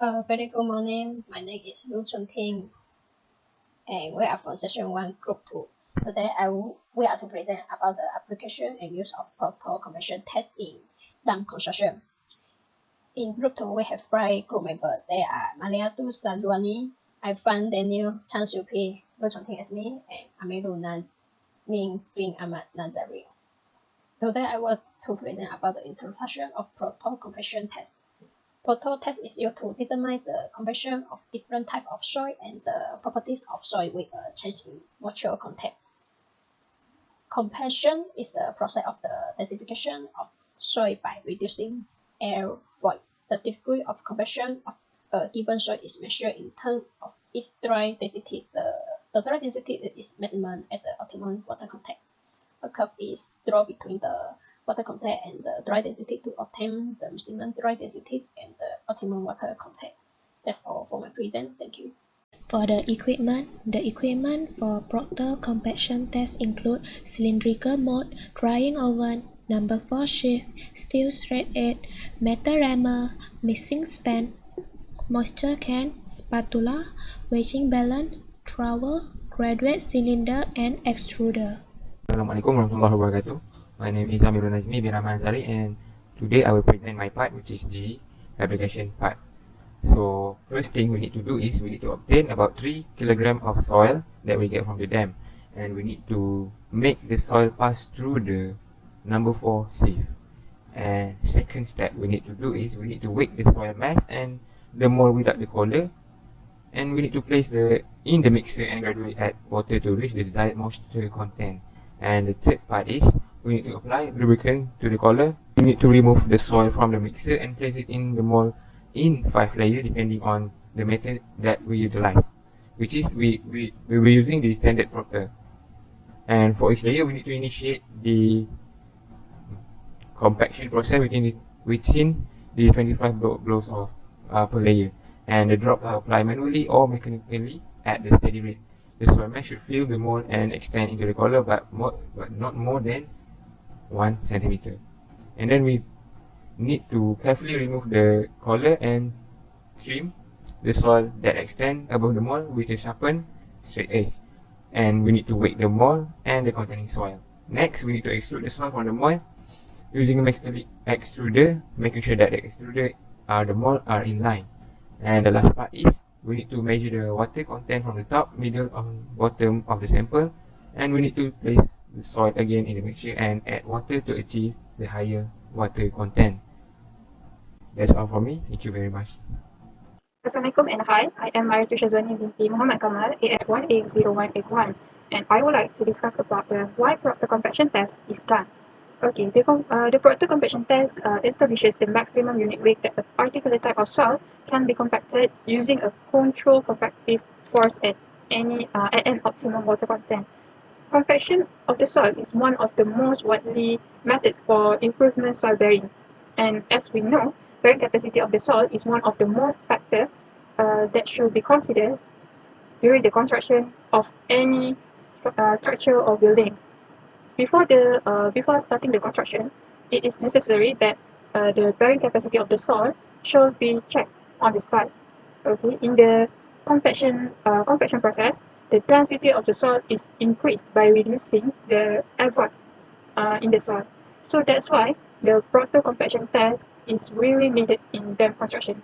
Very good morning. My name is Lu Chunting, and we are from Session 1, Group 2. Today, we are to present about the application and use of protocol conversion test in dam construction. In Group 2, we have 5 group members. They are Mariatu Sanjuani, Irfan Daniel, Chan Xiupi, Lu Chunting as me, and Amirul Ning bin Ahmad Nazari. Today, I want to present about the introduction of protocol conversion test. Protocol test is used to determine the conversion of different types of soil and the properties of soil with a change in moisture content. Compaction is the process of the densification of soil by reducing air void. The degree of compaction of a given soil is measured in terms of its dry density. The dry density is maximum at the optimum water content. A curve is drawn between the water content and the dry density to obtain the maximum dry density and the optimum water content. That's all for my present. Thank you. For the equipment for Proctor compaction test include cylindrical mold, drying oven, number 4 shift, steel thread 8, metal rammer, mixing span, moisture can, spatula, weighing balance, trowel, graduate cylinder, and extruder. Assalamualaikum warahmatullahi wabarakatuh. My name is Amirul bin Ahmad Nazari, and today I will present my part, which is the fabrication part. So first thing we need to do is we need to obtain about 3 kg of soil that we get from the dam, and we need to make the soil pass through the number 4 sieve. And second step we need to do is we need to weight the soil mass and the mold without the collar, and we need to place in the mixer and gradually add water to reach the desired moisture content. And the third part is we need to apply lubricant to the collar. We need to remove the soil from the mixer and place it in the mold in 5 layers depending on the method that we utilize, which is we will be using the standard Proctor. And for each layer we need to initiate the compaction process within the 25 blows of per layer, and the drops are applied manually or mechanically at the steady rate. The soil mass should fill the mold and extend into the collar, but not more than 1 cm. And then we need to carefully remove the collar and trim the soil that extend above the mold with a sharpened straight edge. And we need to weight the mold and the containing soil. Next, we need to extrude the soil from the mold using a metallic extruder, making sure that the extruder the mold are in line. And the last part is we need to measure the water content from the top, middle, and bottom of the sample, and we need to place the soil again in the mixture and add water to achieve the higher water content. That's all from me. Thank you very much. Assalamualaikum and hi, I am Mariatu Shazwani binti Muhammad Kamal, AS1A0181, and I would like to discuss about the why Proctor compaction test is done. Okay, the Proctor compaction test establishes the maximum unit weight that a particular type of soil can be compacted using a controlled compactive force at an optimum water content. Compaction of the soil is one of the most widely methods for improvement soil bearing, and as we know, bearing capacity of the soil is one of the most factors that should be considered during the construction of any structure or building. Before starting the construction, it is necessary that the bearing capacity of the soil should be checked on the site. Okay, in the compaction process, the density of the soil is increased by reducing the air voids in the soil. So that's why the Proctor compaction test is really needed in dam construction.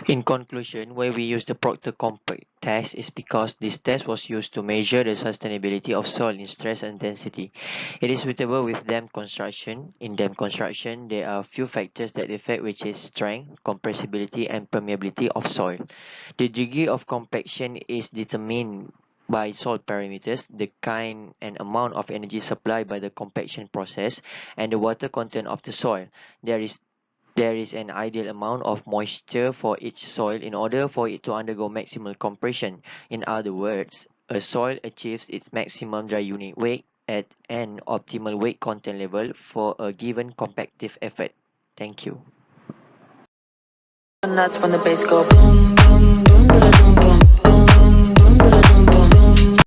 In conclusion, why we use the Proctor compact test is because this test was used to measure the sustainability of soil in stress and density. It is suitable with dam construction. In dam construction, there are few factors that affect, which is strength, compressibility, and permeability of soil. The degree of compaction is determined by soil parameters, the kind and amount of energy supplied by the compaction process, and the water content of the soil. There is an ideal amount of moisture for each soil in order for it to undergo maximal compression. In other words, a soil achieves its maximum dry unit weight at an optimal weight content level for a given compactive effort. Thank you. Nuts when the bass go boom boom boom boom boom boom.